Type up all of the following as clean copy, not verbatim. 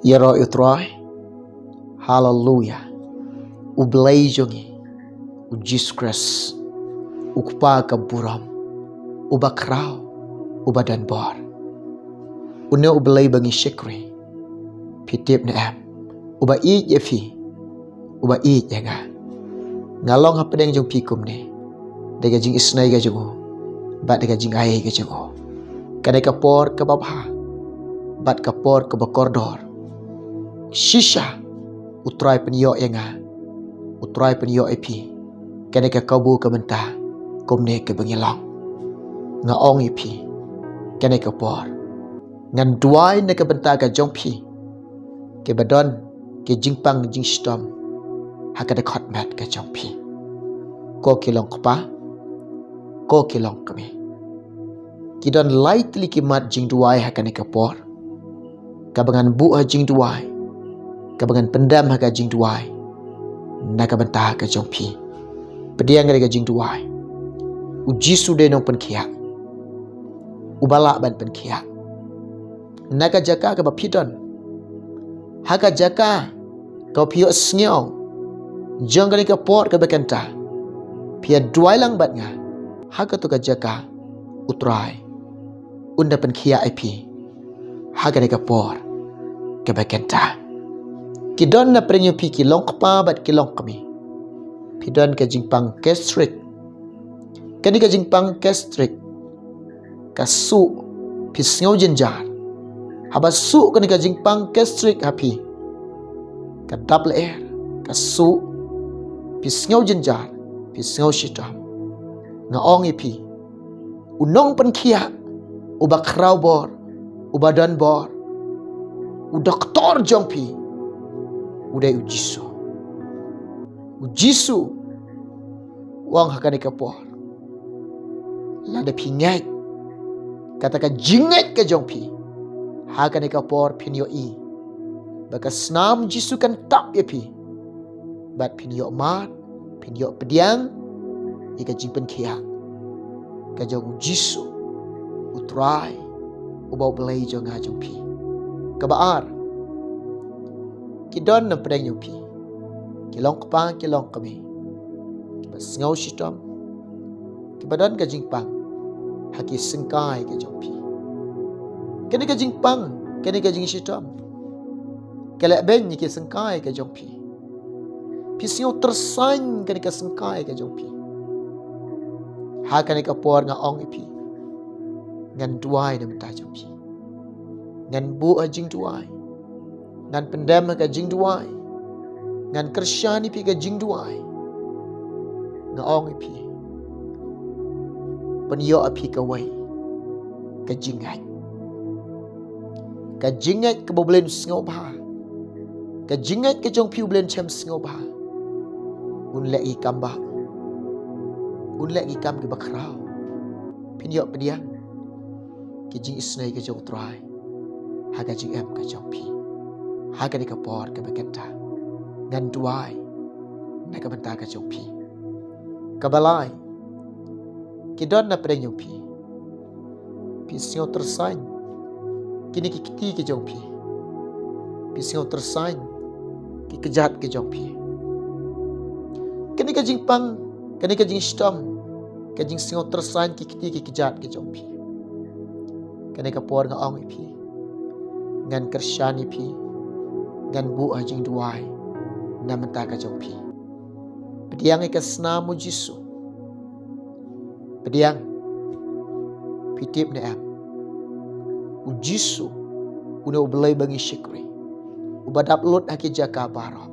Yero utroy, hallelujah, ublay jongi, Jesus Christ, ukpa ka buram, ubakraw, ubadan bor. Une ublay bangi shikri, pitip na am, uba i yefi, uba i yaga. Ngalong hapadeng jong pikum ne, dega jing isnay ga jongo, bat dega jing ay ga jongo. Kadai kapor ka babha, bat kapor ka bakordor. Shisha utrai penyo yenga utrai penyo epi kene ka kabu ka mentah komne ke bengilong nga ong epi kene ka por ngan duai ne ka bentah ka jongpi ke badon ke jingpang jing stom hakada khotmat ka jongpi ko kilong kpa ko kilong kami kidon lightly ki mat jing duai hakane ka por ka bangan bu ha jing duai kabangan pendam ha jing duai naka bentah ka jongpi pediang ga jing duai uji sude nong pen kia ubala ban pen kia naka jaka ka bapidon haka jaka ka pio snyo jong ga ka pot ka bekanta pia duai lang bat nga haka tu ka jaka utrai unda pen kia ip haka ka por ka bekanta Kidon na prenyo pi kilong kpa bat kilong kami. Pidon ka jingpang kestrik. Kani ka jingpang kestrik. Kasu pisngaw jenjar. Habasu kani ka jingpang kestrik hapi. Ka double air. Kasu pisngaw jenjar. Pisngaw shitam. Ngaong ipi. Unong penkia. Uba kraw bor. Uba dan bor. Udoktor jongpi. Udai ujisu wang hakani kapor lada pingai kata ka jingat ka jongpi hakani kapor pinyo i baka snam jisu kan tap yapi bat pinyo mat pinyo pediang ika jimpen kia ka jong ujisu utrai ubau belai jong ha jongpi kabaar Kidon na pedang yupi kilong kepang kilong kami kibas ngau shitom kibadan ka jingpang haki sengkai ka jongpi kene ka jingpang kene ka jing shitom kelak ben ni ki sengkai ka jongpi pisio tersain kene ka sengkai ka jongpi ha kene ka por nga ong ipi ngan duai na menta jongpi ngan bu ajing duai ngan pendam ka jing duai ngan kersyani pi ka jing duai ngaong ipi penyo api ka wai ka jingat ke boblen sngo ba ka jingat ke jong pi boblen chem sngo ba un le i kamba un le i kam ke bakrao penyo pediang ke jing isnai ke jong trai ha ka jing em ka jong pi Haka ni kapor ka bekenta ngan duai na ka benta ka jongpi kabalai kidon na pedang jongpi pisio tersain kini ki kiti ke jongpi pisio tersain ki kejat ke jongpi kini ka jingpang kini ka jing stom ka jing sio tersain ki kiti ki kejat ke jongpi kini kapor nga ong ipi ngan kersyani pi ngan bu ajing duai na menta ka jongpi pediang ka snamu jisu pediang pitip na am ujisu una ublay bangi shikri ubadap lot haki jaka baro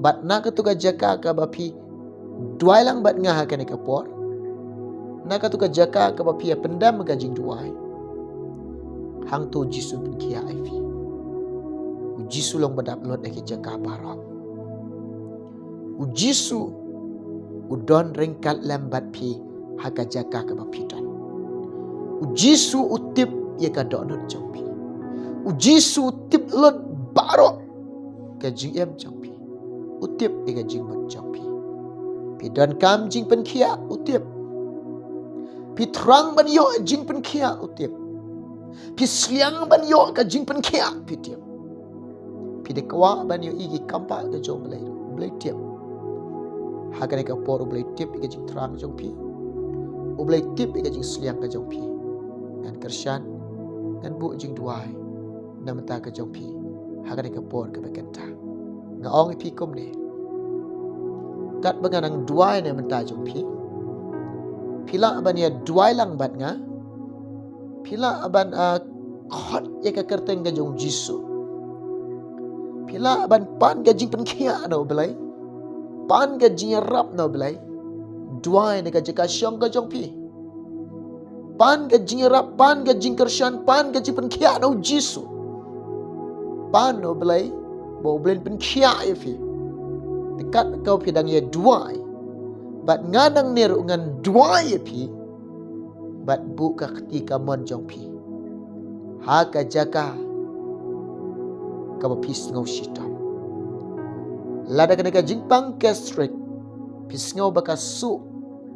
bat na ka tuga jaka ka bapi duai lang bat nga hakane ka por na ka tuga jaka ka bapi pendam ka jing duai hang tu jisu bin kia ifi Ujisu long badap lot eki jaka barok. Ujisu udon ringkat lambat pi haka jaka ke bapidan. Ujisu utip ye ka donut jompi. Ujisu utip lot barok ke jing em jompi. Utip ye ka jing mat jompi. Pidan kam jing pen kia utip. Pitrang ban yo jing pen kia utip. Pisliang ban yo ka jing pen kia pitip. Pide kawa ban yo igi kampa ke jong belai belai tiap. Hakan ka por belai tiap ke jing terang jong pi. Belai tiap ke jing seliang ke jong pi. Ngan kersyan ngan bu jing duai namata ke jong pi. Hakan ka por ke bekenta. Ngaong pi kum ne. Kat benganang duai ne menta jong pi. Pila aban ya duai lang bat nga. Pila aban khot ya ka kerteng ke jong Jisu. Pila aban pan ke jing penkia no belai. Pan ke jing rap no belai. Duai ne ka jika syong ke jong pi. Pan ke jing rap, pan ke jing kersyan, pan ke jing penkia no Jisu. Pan no belai. Bo belai penkia ya fi. Dekat kau pidang ya duai. Bat nganang niru ngan duai ya pi. Bat buka ketika mon jong pi. Haka jaka kau pis ngau sitam. Lada kena ka jingpang kestrik. Pis ngau baka su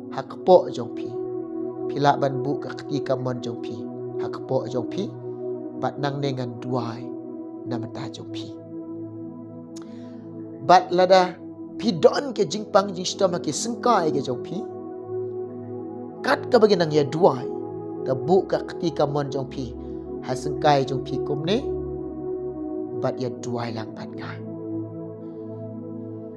hak po jong pi. Pila ban buka ketika mon jong pi. Hak po jong pi. Bat nang dengan duai namata jong pi. Bat lada pidon ke jingpang jing sitam haki sengkai ke jong pi. Kat ka bagi nang ya duai. Ka buka ketika mon jong pi. Hasengkai jong pi kum ne. Bat ya duai lang bat nga.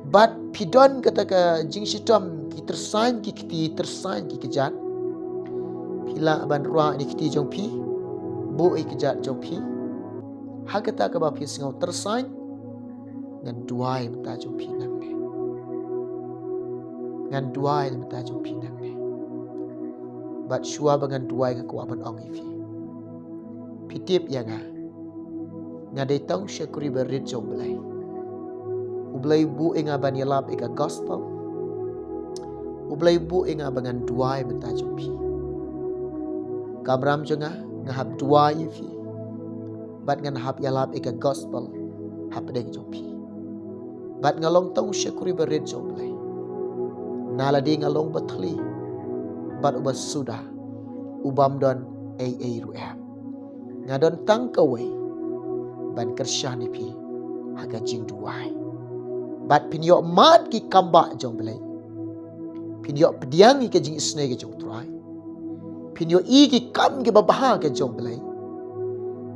Bat pidon kata ka jing sitam ki tersain ki kiti tersain ki kejat. Pila ban ruang ni kiti jong pi. Bu ai kejat jong pi. Ha kata ka ba pi singau tersain. Ngan duai mata jong pi nang ne. Ngan duai mata jong pi nang ne. Bat syua bangan duai ka kuwa ban ong ifi. Pitip ya nga. Ngadai tong syakuri berit jong belai. Ublai bu inga ban yalap ika gospel. Ublai bu inga bangan duai mata jong pi. Kabram jonga ngahap duai ifi. Bat ngan hap yalap ika gospel. Hap deng jong pi. Bat ngalong tong syakuri berit jong belai. Naladi ngalong batli. Bat ubas sudah. Ubam don ruem. Ngadon tang kawai. Ban kersyan ipi. Haga jing duai. Bat pinyok mat ki kamba jong belai. Pinyok pediang ki jing isne ke jong tuai. Pinyok i ki kam ki babaha ke jong belai.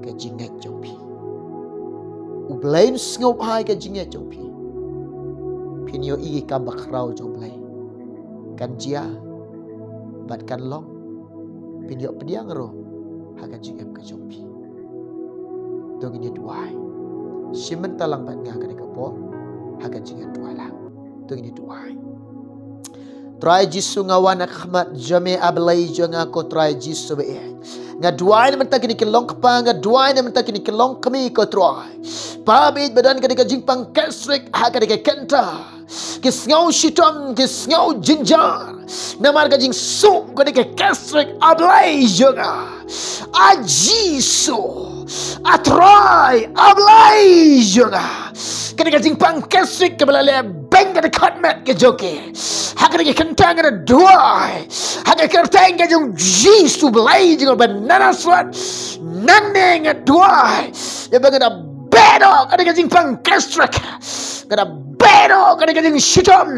Ke jingek jong pi. Ublain sngop hai ke jingek jong pi. Pinyok i ki kam bakrau jong belai. Kan jia. Bat kan long. Pinyok pediang ro. Haga jingem ke jong pi. Dong ini duai. Simen talang bat nga kena kapor. Hagan jingan duai lang. Dong ini duai. Try Jisu ngawan akhmat jame ablay jonga ko try Jisu be. Nga duai naman ta kini kilong kapa. Nga duai naman ta kini kilong kami ko try. Pabit badan kani ka jingpang kesrik. Hagan ka kenta. Kisngau shitom. Kisngau jinjar. Namar ka jing sup kani ka kesrik ablay jonga. Ajisu. Atrai ablay juga. Kena kajing pangkesik ke belale beng ke dekat mat ke joke. Hakana ke kentang ada dua. Hakana kertang ke jong Jisu belai juga banana suat. Nande ngat dua. Ya bang ada bedo kena kajing pangkesik. Kena bedo kena kajing shitom.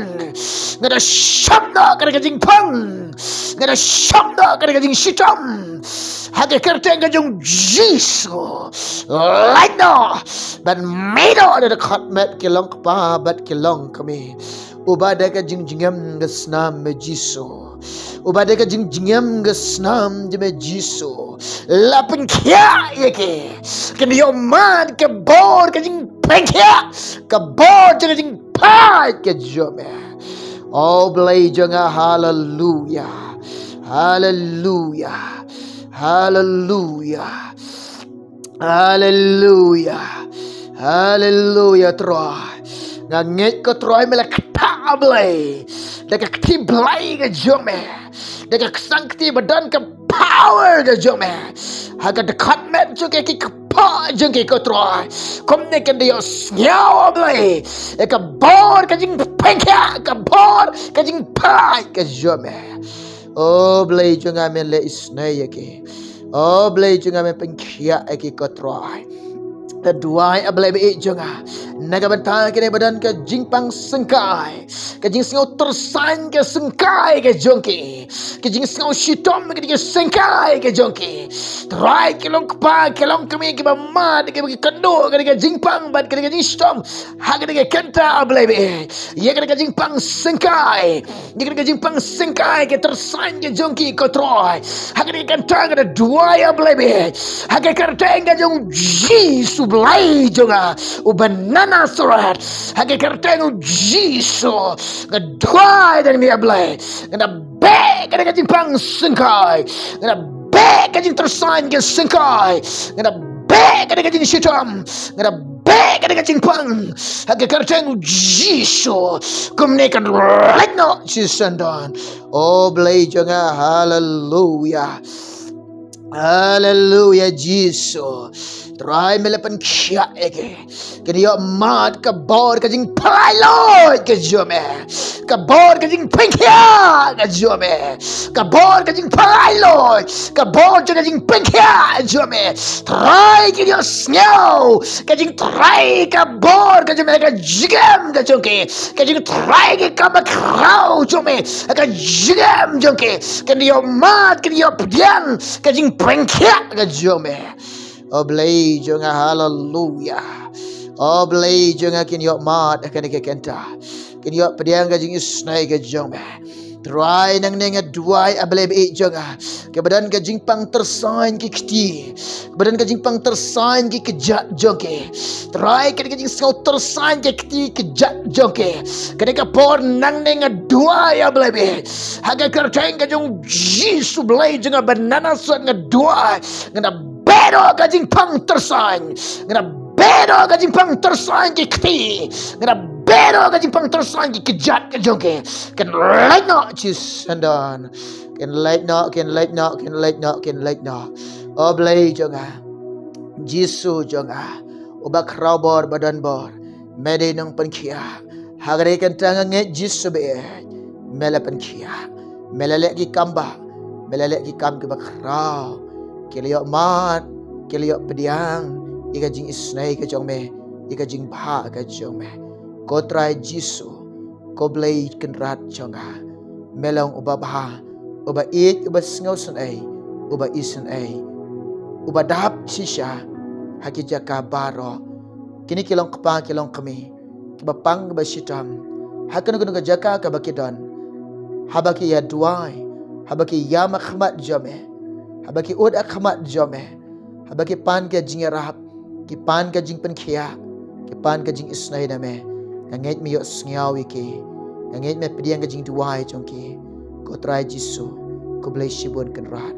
Kena shabda kena kajing pang. Kena shabda kena kajing shitom. Hage kerteng kajong Jisu. Like no. Ban medo ada dekat mat kilong kepabat kilong kami. Ubada kajing jingam gesnam me Jisu. Ubada kajing jingam gesnam me Jisu. Lapin kia yake. Kini yoman ke bor kajing pengkia. Ke bor kajing pai ke jome. Oh belai jonga hallelujah. Hallelujah. Hallelujah. Hallelujah. Hallelujah Troy. Ngangit ko Troy melakta ablay. Daga kti blay ka jome. Daga ksang kti badan ka power ka jome. Haga dekat met juga ki kapa jengki ko Troy. Komne kan dia snyaw ablay. Ka bor ka jing pengka ka bor ka jing pai ka jome. Oh blay junga men le isnay yake. Oh blay junga men pengkia eki ko Troy. Duai ablai be jonga naga banta kene badan ke jingpang sengkai ke jing sengau tersan ke sengkai ke jongki ke jing sengau shitom ke sengkai ke jongki try kelong kpa kelong kemi ke bama ke kendo ke jingpang bad ke jing shitom ha ke kenta ablai be ye ke jingpang sengkai ye ke jingpang sengkai ke tersan ke jongki ko troy ha ke kenta ke duai ablai be ha ke kerteng ke jong jisu belai juga ubanana surat hake kerteng jisu ngedua dan dia belai ngena be kada jimpang sengkai ngena be kada tersain ke sengkai ngena be kada shitam ngena be kada jimpang hake kerteng jisu kumnekan right now jisandan oh belai juga hallelujah hallelujah Jesus try melapan kia eke kini yo mat kabor kajing palai ke jome kabor kajing pengkia ke jome kabor kajing palai kabor kajing pengkia jome try kini yo snow kajing try kabor kajing ka jigam ke jongke kajing try ke kabakrau jome ka jigam jongke kini yo mat kini yo pediang kajing pengkia ke jome Oblay jonga hallelujah. Oblay jonga kin yok mat akan ke kenta. Kin yok pediang gajing isnai ke jong. Try nang nenga duai ablay be jonga. Ke badan gajing pang tersain ki kiti. Badan gajing pang tersain ki kejat jongke. Try ke gajing skau tersain ki kiti kejat jongke. Ketika por nang nenga duai ablay be. Haga kerteng gajong jisu blay jonga banana suat ngeduai. Ngena bedo gajing pang tersain ngena bedo gajing pang tersain ki kti ngena bedo gajing pang tersain ki kejat ke jongke can light no chis andan can light no oblay jonga jisu jonga obak rabor badan bor mede nang penkia hagre kan tangange jisu be mela penkia melale ki kamba melale ki kam ke bakrau Kiliok mat, kiliok pediang, ika jing isnai ke jong me, ika jing bha ke jong me. Ko try jisu, ko blai kenrat jonga. Melong uba bha, uba it, uba sngau sun ai, uba isun ai. Uba dap sisha, haki jaka baro. Kini kilong kepang kilong kami, kibapang ba sitam. Hakan gunu ka jaka ka bakidon. Habaki ya duai, habaki ya makhmat jome. Habaki od akhmat jome habaki pan ke jing rahap ki pan ke jing pen khia ki pan ke jing isnai na me nganget mi yo sngiaw ki nganget me pediang ke jing duai jongki ko try jisu ko blai shibon kan rat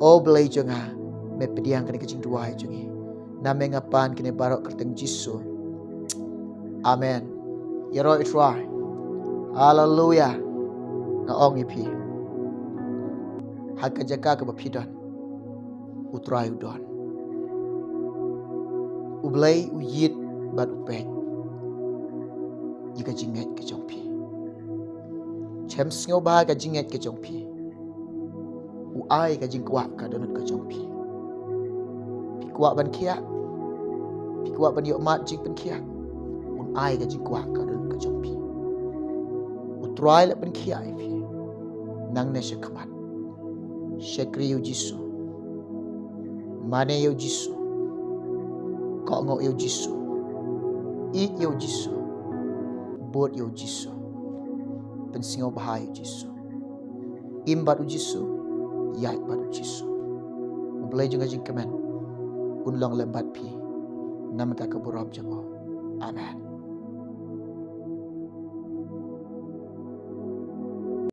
o blai jonga me pediang ke jing duai jongi na me ngapan kini barok kerteng jisu amen yero itrai hallelujah na ong ipi haka jaka ke bapidan utrai udon ublay uyit bad upek jika jinget ke jongpi chem sngo ba ka jinget ke jongpi u ai ka jingkwa ka donut ke jongpi pikwa ban kia pikwa ban yo mat jing pen kia un ai ka jingkwa ka donut ke jongpi utrai la ban kia ipi nang ne shakamat Shekri yo jisu Mane yo jisu Kongo yo jisu Eat yo jisu Bot yo jisu Pensingaw bahay yo jisu Imbat yo jisu Yait bat yo jisu Ublay jeng ajing kemen Unlang lembat pi Namaka kaburab jango Amen